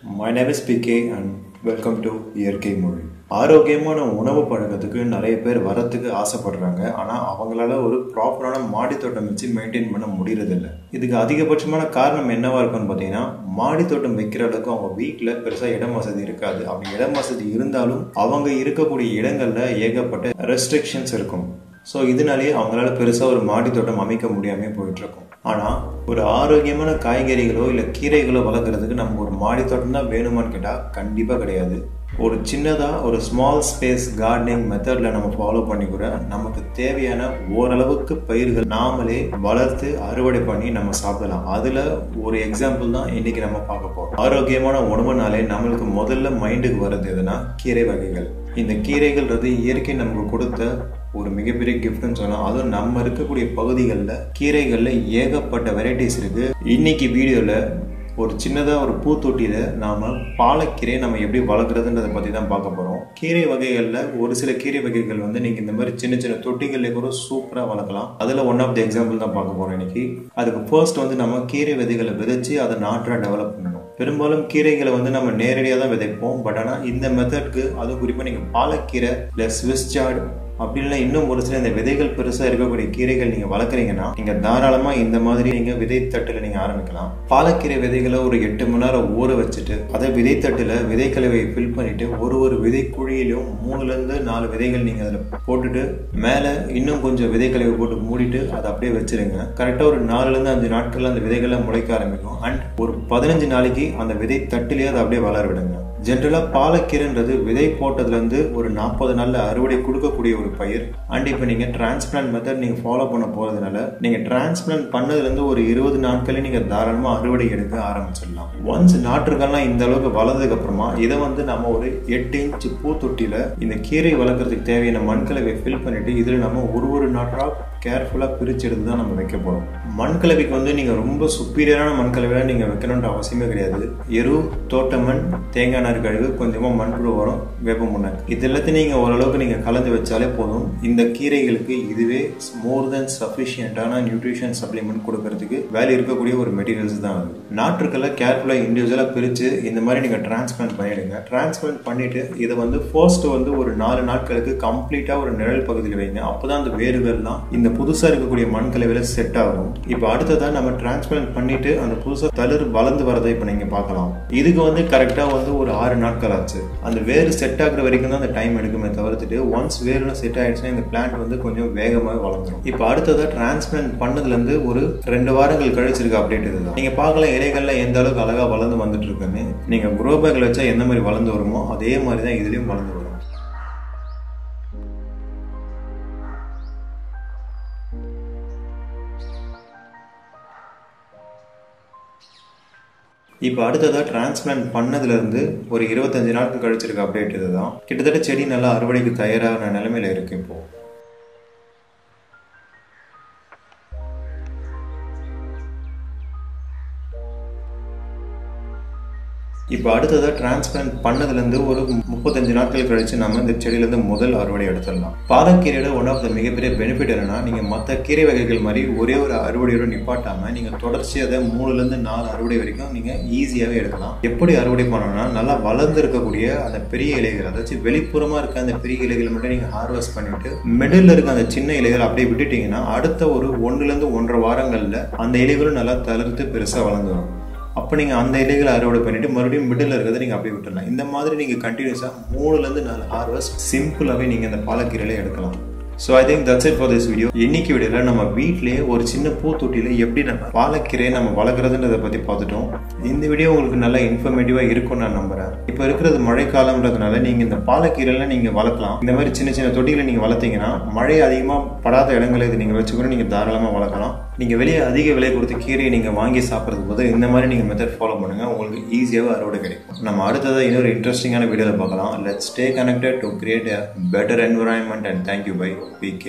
My name is PK and welcome to இயற்கை மொழி. ஆரோக்கியமான உணவு பழக்கத்துக்கு நிறைய பேர் வரத்துக்கு ஆசைப்படுறாங்க. ஆனால் அவங்களால ஒரு ப்ராப்பரான மாடி தோட்டம் வச்சு மெயின்டைன் பண்ண முடியறதில்ல. இதுக்கு அதிகபட்சமான காரணம் என்னவா இருக்குன்னு பார்த்தீங்கன்னா, மாடி தோட்டம் வைக்கிற அளவுக்கு அவங்க வீட்டில் பெருசாக இடம் வசதி இருக்காது. அப்படி இடம் வசதி இருந்தாலும் அவங்க இருக்கக்கூடிய இடங்கள்ல ஏகப்பட்ட ரெஸ்ட்ரிக்ஷன்ஸ் இருக்கும். ஸோ இதனாலேயே அவங்களால பெருசாக ஒரு மாடி தோட்டம் அமைக்க முடியாமல் போயிட்டு இருக்கும். ஆனால் ஒரு ஆரோக்கியமான காய்கறிகளோ இல்லை கீரைகளோ வளர்க்குறதுக்கு நமக்கு ஒரு மாடி தோட்டம் தான் வேணுமான்னு கேட்டால் கண்டிப்பாக கிடையாது. ஒரு சின்னதாக ஒரு ஸ்மால் ஸ்பேஸ் கார்டனிங் மெத்தடில் நம்ம ஃபாலோ பண்ணி கூட நமக்கு தேவையான ஓரளவுக்கு பயிர்கள் நாமளே வளர்த்து அறுவடை பண்ணி நம்ம சாப்பிடலாம். அதில் ஒரு எக்ஸாம்பிள் தான் இன்னைக்கு நம்ம பார்க்க போகிறோம். ஆரோக்கியமான உணவுனாலே நம்மளுக்கு முதல்ல மைண்டுக்கு வர்றது எதுனா கீரை வகைகள். இந்த கீரைகள்ன்றது இயற்கை நமக்கு கொடுத்த ஒரு மிகப்பெரிய கிஃப்ட்னு சொல்லலாம். அதுவும் நம்ம இருக்கக்கூடிய பகுதிகளில் கீரைகளில் ஏகப்பட்ட வெரைட்டிஸ் இருக்கு. இன்னைக்கு வீடியோவில் ஒரு சின்னதாக ஒரு பூத்தொட்டியில் நாம் பாலக்கீரை நம்ம எப்படி வளர்க்குறதுன்றதை பற்றி தான் பார்க்க போகிறோம். கீரை வகைகளில் ஒரு சில கீரை வகைகள் நீங்கள் இந்த மாதிரி சின்ன சின்ன தொட்டிகளில் கூட சூப்பராக வளர்க்கலாம். அதில் ஒன் ஆஃப் தி எக்ஸாம்பிள் தான் பார்க்க போகிறோம் இன்னைக்கு. அதுக்கு ஃபர்ஸ்ட் நம்ம கீரை விதைகளை விதைச்சி அதை நாற்றாக டெவலப் பண்ணணும். பெரும்பாலும் கீரைகளை நம்ம நேரடியாக தான் விதைப்போம். பட் ஆனால் இந்த மெத்தட்க்கு அதுவும் குறிப்பாக நீங்கள் பாலக்கீரை இல்லை ஸ்விஸ் சார்ட் அப்படி இல்லை இன்னும் ஒரு சில இந்த விதைகள் பெருசாக இருக்கக்கூடிய கீரைகள் நீங்கள் வளர்க்குறீங்கன்னா நீங்கள் தாராளமாக இந்த மாதிரி நீங்கள் விதைத்தட்டில் நீங்கள் ஆரம்பிக்கலாம். பாலக்கீரை விதைகளை ஒரு 8 மணி நேரம் ஊற வச்சுட்டு அதை விதைத்தட்டில் விதைக்கலவையை ஃபில் பண்ணிட்டு ஒரு விதை குழியிலும் 3 to 4 விதைகள் நீங்கள் அதில் போட்டுட்டு மேலே இன்னும் கொஞ்சம் விதைக்கலவை போட்டு மூடிட்டு அதை அப்படியே வச்சிருங்க. கரெக்டாக ஒரு 4 to 5 நாட்கள் அந்த விதைகள்லாம் முளைக்க ஆரம்பிக்கும். அண்ட் ஒரு 15 நாளைக்கு அந்த விதை தட்டிலேயே அதை அப்படியே வளர விடுங்க. ஜென்ரலாக பாலக்கீரைன்றது விதை போட்டதுலேருந்து ஒரு 40 நாளில் அறுவடை கொடுக்கக்கூடிய ஒரு பயிர். அண்ட் இப்போ நீங்கள் டிரான்ஸ்பிளான்ட் மெத்தட் நீங்கள் ஃபாலோ பண்ண போகிறதுனால நீங்கள் டிரான்ஸ்பிளான்ட் பண்ணதுலேருந்து ஒரு 20 நாட்களே நீங்கள் தாராளமாக அறுவடை எடுக்க ஆரம்பிச்சிடலாம். ஒன்ஸ் நாற்றுக்கள்லாம் இந்த அளவுக்கு வளர்ந்ததுக்கு அப்புறமா இதை நம்ம ஒரு 8 இன்ச் பூத்தொட்டியில் இந்த கீரை வளர்க்குறதுக்கு தேவையான மண்கலவை ஃபில் பண்ணிட்டு இதில் நம்ம ஒரு நாற்றாக கேர்ஃபுல்லாக பிரித்து எடுத்து தான் நம்ம வைக்க போகிறோம். மண்கலவைக்கு நீங்கள் ரொம்ப சுப்பீரியரான மண்கலவையாக நீங்கள் வைக்கணுன்ற அவசியமே கிடையாது. எரு, தோட்ட மண், தேங்காய் நார் கழிவு, கொஞ்சமாக மண்புழு உரம், வேப்ப முன்ன இது எல்லாத்தையும் நீங்கள் ஓரளவுக்கு நீங்கள் கலந்து வச்சாலே போதும். இந்த கீரைகளுக்கு இதுவே மோர் தென் சஃபிஷியண்டான நியூட்ரிஷன் சப்ளிமெண்ட் கொடுக்கறதுக்கு வேலை இருக்கக்கூடிய ஒரு மெட்டீரியல்ஸ் தான் அது. நாற்றுக்களை கேர்ஃபுல்லாக இண்டிவிஜுவலாக பிரித்து இந்த மாதிரி நீங்கள் டிரான்ஸ்பிளான்ட் பண்ணிடுங்க. டிரான்ஸ்பிளான்ட் பண்ணிட்டு இதை ஃபர்ஸ்ட் ஒரு 4 நாட்களுக்கு கம்ப்ளீட்டாக ஒரு நிழல் பகுதியில் வைங்க. அப்போ தான் அந்த வேர்கள்லாம் இந்த புதுசா இருக்கக்கூடிய மண்கலவையில செட் ஆகும். இப்போ அடுத்ததா நம்ம டிரான்ஸ்பிளான்ட் பண்ணிட்டு அந்த புதுசா தளிர் வளர்ந்து வரதை இப்போ நீங்க பார்க்கலாம். இதுக்கு கரெக்டா ஒரு 6 நாட்கள் ஆச்சு. அந்த வேறு செட் ஆகுற வரைக்கும் தான் அந்த டைம் எடுக்குமே தவிர்த்துட்டு ஒன்ஸ் வேறு செட் ஆயிடுச்சுன்னா இந்த பிளான்ட் கொஞ்சம் வேகமாக வளர்ந்துடும். இப்போ அடுத்ததா டிரான்ஸ்பிளான்ட் பண்ணதுல இருந்து ஒரு 2 வாரங்கள் கழிச்சிருக்க அப்டேட் இதுதான். நீங்க பார்க்கலாம் இலைகள்ல எந்த அளவுக்கு அழகா வளர்ந்து வந்துட்டு இருக்குன்னு. நீங்க க்ரோ பேக்ல வச்சா எந்த மாதிரி வளர்ந்து வருமோ அதே மாதிரி தான் இதுலயும் வளர்ந்து வரும். இப்போ அடுத்ததாக டிரான்ஸ்பிளான்ட் பண்ணதுலேருந்து ஒரு 25 நாட்கள் கழிச்சிருக்க அப்டேட் இதுதான். கிட்டத்தட்ட செடி நல்லா அறுவடைக்கு தயாரான நிலைமையில இருக்கு இப்போ. இப்போ அடுத்ததாக டிரான்ஸ்பிளான்ட் பண்ணதுலேருந்து ஒரு 35 நாட்கள் கழிச்சு நம்ம இந்த செடியிலேருந்து முதல் அறுவடை எடுத்துடலாம். பாலக்கீரையோட ஒன் ஆஃப் த மிகப்பெரிய பெனிஃபிட் என்னன்னா, நீங்கள் மற்ற கீரை வகைகள் மாதிரி ஒரே ஒரு அறுவடையோட நிப்பாட்டாமல் நீங்கள் தொடர்ச்சியாக 3 to 4 அறுவடை வரைக்கும் நீங்கள் ஈஸியாகவே எடுக்கலாம். எப்படி அறுவடை பண்ணணும்னா, நல்லா வளர்ந்து இருக்கக்கூடிய அந்த பெரிய இலைகள், அதாச்சும் வெளிப்புறமாக இருக்க அந்த பெரிய இலைகளை மட்டும் நீங்கள் ஹார்வெஸ்ட் பண்ணிவிட்டு மிடில் இருக்க அந்த சின்ன இலைகள் அப்படியே விட்டுட்டீங்கன்னா அடுத்த ஒரு 1 to 1.5 வாரங்களில் அந்த இலைகளும் நல்லா தளர்த்து பெருசாக வளர்ந்துடும். அப்போ நீங்கள் அந்த இலைகளை அறுவடை பண்ணிட்டு மறுபடியும் மிடில் இருக்கிறத நீங்கள் அப்படியே விட்டுடலாம். இந்த மாதிரி நீங்கள் கண்டினியூஸாக 3 to 4 ஹார்வெஸ்ட் சிம்பிளாகவே நீங்கள் இந்த பாலக்கீரையில எடுக்கலாம். So I think that's it for this video. இன்னைக்கு வீடியோவில் நம்ம வீட்டிலேயே ஒரு சின்ன பூத்தொட்டியில் எப்படி நம்ம பாலக்கீரையை நம்ம வளர்க்குறதுன்றதை பற்றி பார்த்துட்டோம். இந்த வீடியோ உங்களுக்கு நல்லா இன்ஃபர்மேட்டிவாக இருக்கும்னு நான் நம்புறேன். இப்போ இருக்கிறது மழைக்காலம்ன்றதுனால நீங்கள் இந்த பாலக்கீரைலாம் நீங்கள் வளர்க்கலாம். இந்த மாதிரி சின்ன சின்ன தொட்டிகளை நீங்கள் வளர்த்தீங்கன்னா மழை அதிகமாக படாத இடங்களை இது நீங்கள் வச்சு கூட நீங்கள் தாராளமாக வளர்க்கலாம். நீங்கள் வெளியே அதிக விலை கொடுத்து கீரையை நீங்கள் வாங்கி சாப்பிட்றது போது இந்த மாதிரி நீங்கள் மெத்தட் ஃபாலோ பண்ணுங்கள். உங்களுக்கு ஈஸியாக அறுவடை கிடைக்கும். நம்ம அடுத்ததாக இன்னொரு இன்ட்ரெஸ்டிங்கான வீடியோவில் பார்க்கலாம். Let's stay connected to create a better environment and thank you by PK.